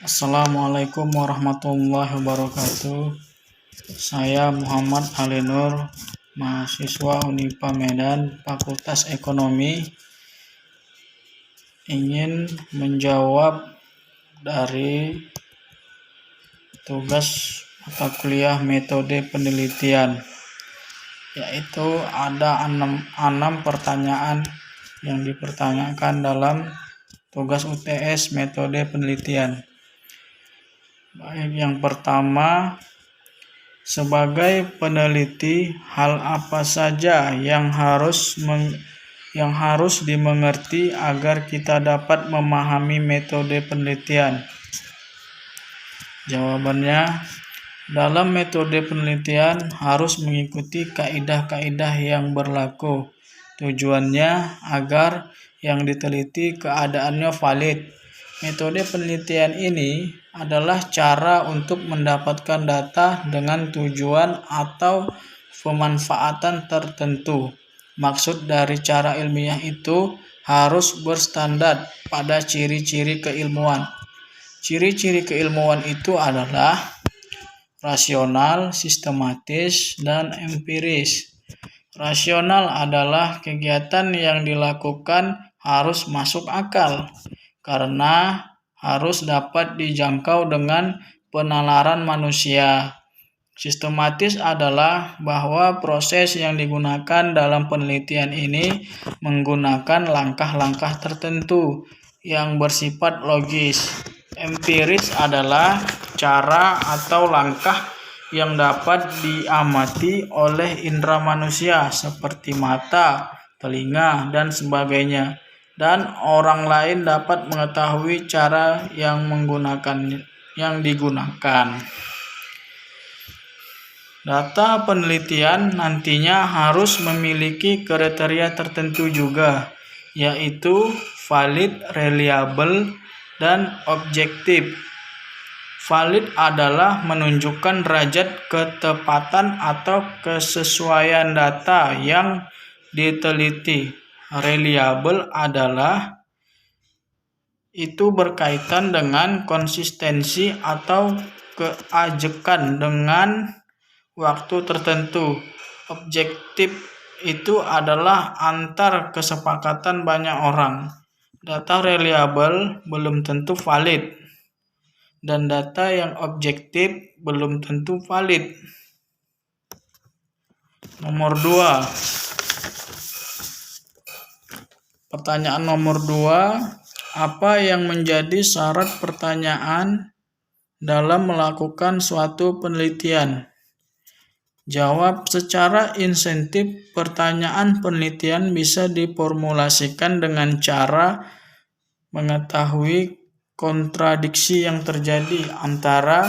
Assalamualaikum warahmatullahi wabarakatuh. Saya Muhammad Ali Nur, mahasiswa Unipa Medan, Fakultas Ekonomi, ingin menjawab dari tugas mata kuliah metode penelitian, yaitu ada 6 pertanyaan yang dipertanyakan dalam tugas UTS metode penelitian. Baik, yang pertama, sebagai peneliti, hal apa saja yang harus dimengerti agar kita dapat memahami metode penelitian? Jawabannya, dalam metode penelitian harus mengikuti kaidah-kaidah yang berlaku. Tujuannya agar yang diteliti keadaannya valid. Metode penelitian ini adalah cara untuk mendapatkan data dengan tujuan atau pemanfaatan tertentu. Maksud dari cara ilmiah itu harus berstandar pada ciri-ciri keilmuan. Ciri-ciri keilmuan itu adalah rasional, sistematis, dan empiris. Rasional adalah kegiatan yang dilakukan harus masuk akal, karena harus dapat dijangkau dengan penalaran manusia. Sistematis adalah bahwa proses yang digunakan dalam penelitian ini menggunakan langkah-langkah tertentu yang bersifat logis. Empiris adalah cara atau langkah yang dapat diamati oleh indera manusia seperti mata, telinga, dan sebagainya, dan orang lain dapat mengetahui cara yang digunakan. Data penelitian nantinya harus memiliki kriteria tertentu juga, yaitu valid, reliable, dan objektif. Valid adalah menunjukkan derajat ketepatan atau kesesuaian data yang diteliti. Reliable adalah itu berkaitan dengan konsistensi atau keajekan dengan waktu tertentu. Objektif itu adalah antar kesepakatan banyak orang. Data reliable belum tentu valid, dan data yang objektif belum tentu valid. Nomor 2. Pertanyaan nomor 2. Apa yang menjadi syarat pertanyaan dalam melakukan suatu penelitian? Jawab, secara insentif pertanyaan penelitian bisa diformulasikan dengan cara mengetahui kontradiksi yang terjadi antara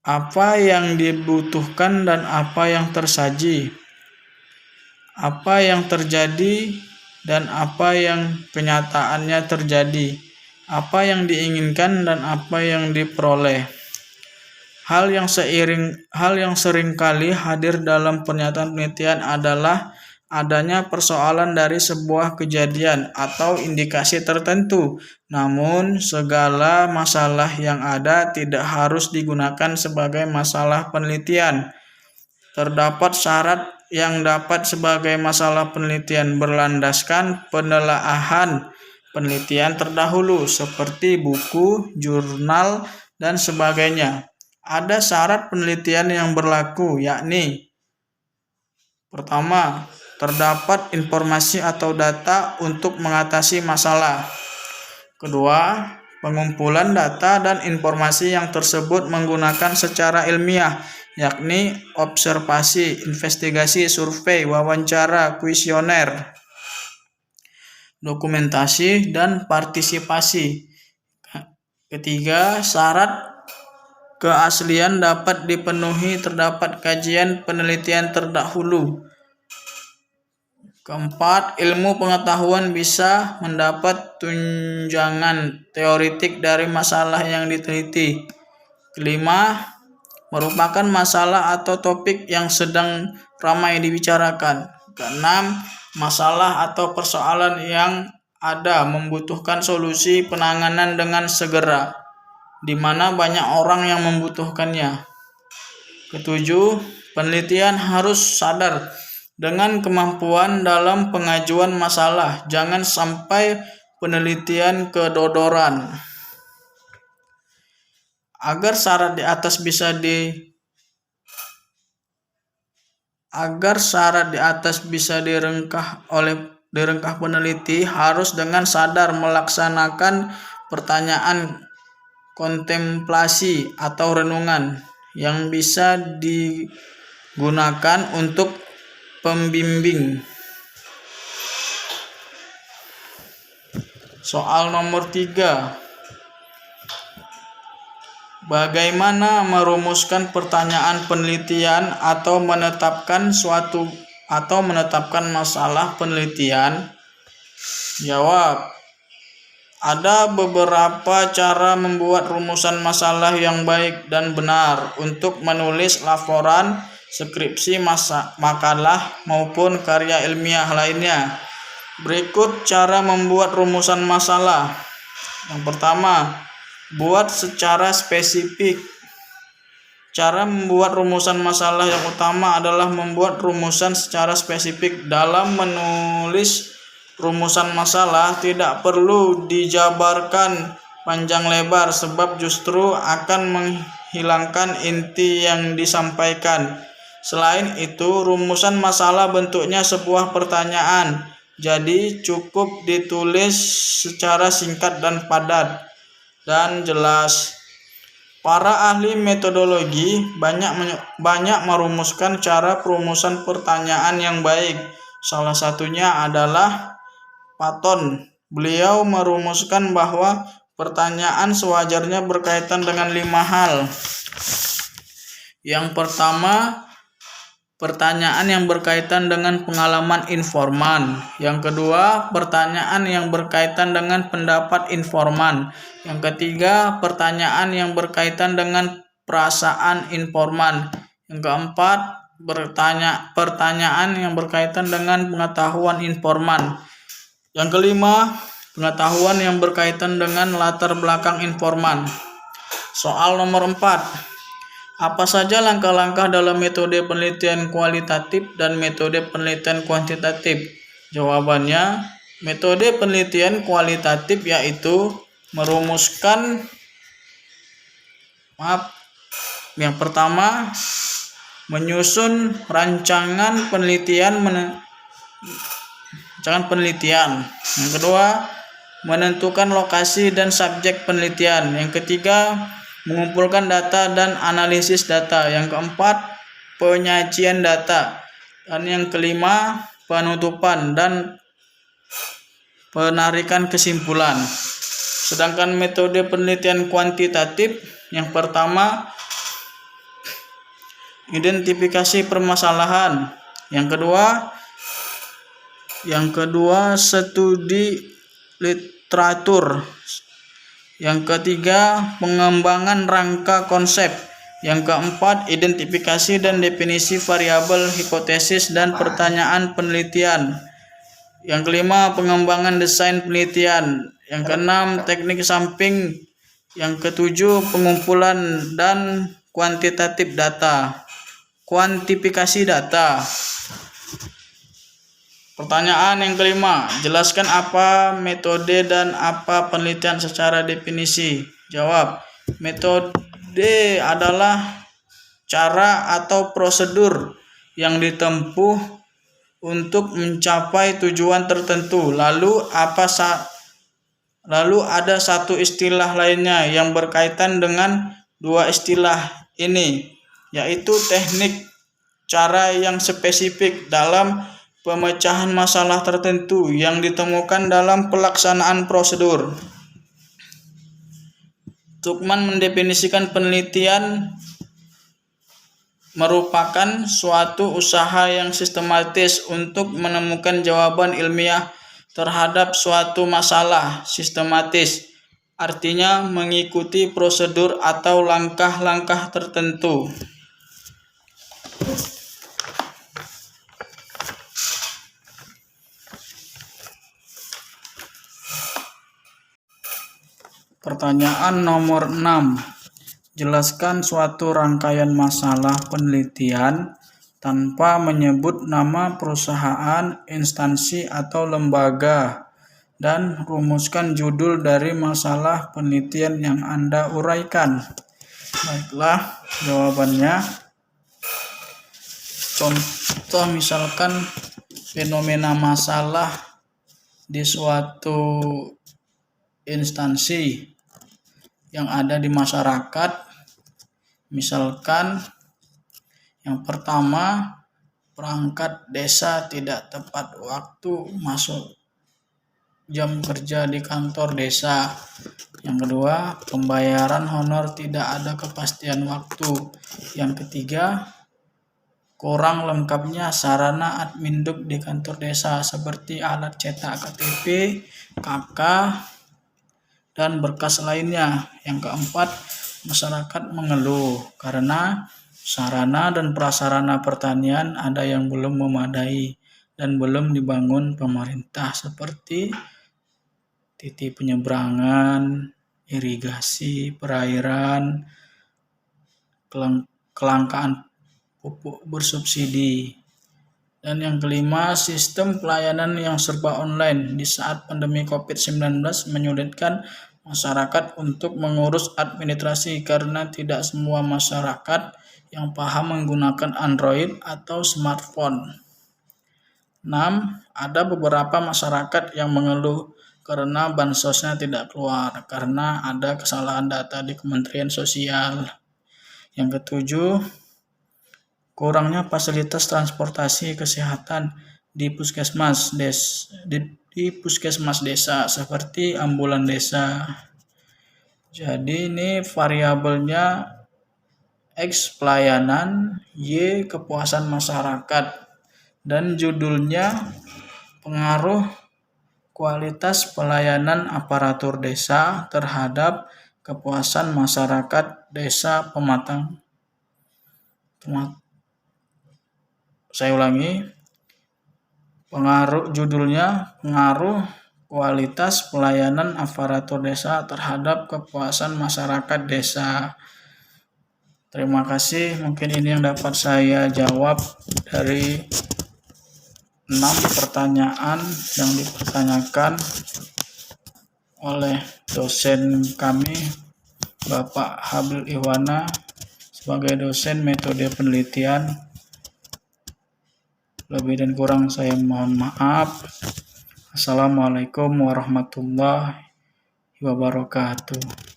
apa yang dibutuhkan dan apa yang tersaji, apa yang terjadi dan apa yang kenyataannya terjadi, apa yang diinginkan dan apa yang diperoleh. Hal yang seringkali hadir dalam pernyataan penelitian adalah adanya persoalan dari sebuah kejadian atau indikasi tertentu. Namun, segala masalah yang ada tidak harus digunakan sebagai masalah penelitian. Terdapat syarat yang dapat sebagai masalah penelitian berlandaskan penelaahan penelitian terdahulu, seperti buku, jurnal, dan sebagainya. Ada syarat penelitian yang berlaku, yakni: pertama, terdapat informasi atau data untuk mengatasi masalah. Kedua, pengumpulan data dan informasi yang tersebut menggunakan secara ilmiah, yakni observasi, investigasi, survei, wawancara, kuesioner, dokumentasi, dan partisipasi. Ketiga, syarat keaslian dapat dipenuhi, terdapat kajian penelitian terdahulu. Keempat, ilmu pengetahuan bisa mendapat tunjangan teoretik dari masalah yang diteliti. Kelima, merupakan masalah atau topik yang sedang ramai dibicarakan. Keenam, masalah atau persoalan yang membutuhkan solusi penanganan dengan segera, di mana banyak orang yang membutuhkannya. Ketujuh, penelitian harus sadar dengan kemampuan dalam pengajuan masalah. Jangan sampai penelitian kedodoran. Agar syarat di atas bisa direngkah peneliti harus dengan sadar melaksanakan pertanyaan kontemplasi atau renungan yang bisa digunakan untuk pembimbing. Soal nomor 3. Bagaimana merumuskan pertanyaan penelitian atau menetapkan masalah penelitian? Jawab. Ada beberapa cara membuat rumusan masalah yang baik dan benar untuk menulis laporan, skripsi, makalah maupun karya ilmiah lainnya. Berikut cara membuat rumusan masalah. Yang pertama, buat secara spesifik. Cara membuat rumusan masalah yang utama adalah membuat rumusan secara spesifik. Dalam menulis rumusan masalah tidak perlu dijabarkan panjang lebar sebab justru akan menghilangkan inti yang disampaikan. Selain itu, rumusan masalah bentuknya sebuah pertanyaan, jadi cukup ditulis secara singkat dan padat dan jelas. Para ahli metodologi banyak merumuskan cara perumusan pertanyaan yang baik. Salah satunya adalah Patton. Beliau merumuskan bahwa pertanyaan sewajarnya berkaitan dengan 5 hal. Yang pertama, pertanyaan yang berkaitan dengan pengalaman informan. Yang kedua, pertanyaan yang berkaitan dengan pendapat informan. Yang ketiga, pertanyaan yang berkaitan dengan perasaan informan. Yang keempat, pertanyaan yang berkaitan dengan pengetahuan informan. Yang kelima, pengetahuan yang berkaitan dengan latar belakang informan. Soal nomor 4. Apa saja langkah-langkah dalam metode penelitian kualitatif dan metode penelitian kuantitatif? Jawabannya, metode penelitian kualitatif yaitu yang pertama, menyusun rancangan penelitian. Yang kedua, menentukan lokasi dan subjek penelitian. Yang ketiga, mengumpulkan data dan analisis data. Yang keempat, penyajian data. Dan yang kelima, penutupan dan penarikan kesimpulan. Sedangkan metode penelitian kuantitatif, yang pertama, identifikasi permasalahan. Yang kedua, studi literatur. Yang ketiga, pengembangan rangka konsep. Yang keempat, identifikasi dan definisi variabel, hipotesis dan pertanyaan penelitian. Yang kelima, pengembangan desain penelitian. Yang keenam, teknik samping. Yang ketujuh, pengumpulan dan kuantitatif data. Kuantifikasi data. Pertanyaan yang kelima, jelaskan apa metode dan apa penelitian secara definisi. Jawab, metode adalah cara atau prosedur yang ditempuh untuk mencapai tujuan tertentu. Lalu ada satu istilah lainnya yang berkaitan dengan dua istilah ini, yaitu teknik, cara yang spesifik dalam pemecahan masalah tertentu yang ditemukan dalam pelaksanaan prosedur. Tuckman mendefinisikan penelitian merupakan suatu usaha yang sistematis untuk menemukan jawaban ilmiah terhadap suatu masalah. Sistematis artinya mengikuti prosedur atau langkah-langkah tertentu. Pertanyaan nomor 6. Jelaskan suatu rangkaian masalah penelitian tanpa menyebut nama perusahaan, instansi, atau lembaga, dan rumuskan judul dari masalah penelitian yang Anda uraikan. Baiklah, jawabannya. Contoh misalkan fenomena masalah di suatu instansi yang ada di masyarakat. Misalkan yang pertama, perangkat desa tidak tepat waktu masuk jam kerja di kantor desa. Yang kedua, pembayaran honor tidak ada kepastian waktu. Yang ketiga, kurang lengkapnya sarana adminduk di kantor desa seperti alat cetak KTP, KK, dan berkas lainnya. Yang keempat, masyarakat mengeluh karena sarana dan prasarana pertanian ada yang belum memadai dan belum dibangun pemerintah seperti titik penyeberangan, irigasi, perairan, kelangkaan pupuk bersubsidi. Dan yang kelima, sistem pelayanan yang serba online di saat pandemi COVID-19 menyulitkan masyarakat untuk mengurus administrasi karena tidak semua masyarakat yang paham menggunakan Android atau smartphone. 6. Ada beberapa masyarakat yang mengeluh karena bansosnya tidak keluar karena ada kesalahan data di Kementerian Sosial. Yang ketujuh, kurangnya fasilitas transportasi kesehatan di puskesmas desa seperti ambulan desa. Jadi ini variabelnya X pelayanan, Y kepuasan masyarakat, dan judulnya pengaruh kualitas pelayanan aparatur desa terhadap kepuasan masyarakat desa pematang. Saya ulangi, judulnya pengaruh kualitas pelayanan aparatur desa terhadap kepuasan masyarakat desa. Terima kasih, mungkin ini yang dapat saya jawab dari 6 pertanyaan yang dipertanyakan oleh dosen kami, Bapak Habil Ihwana, sebagai dosen metode penelitian. Lebih dan kurang saya mohon maaf. Assalamualaikum warahmatullahi wabarakatuh.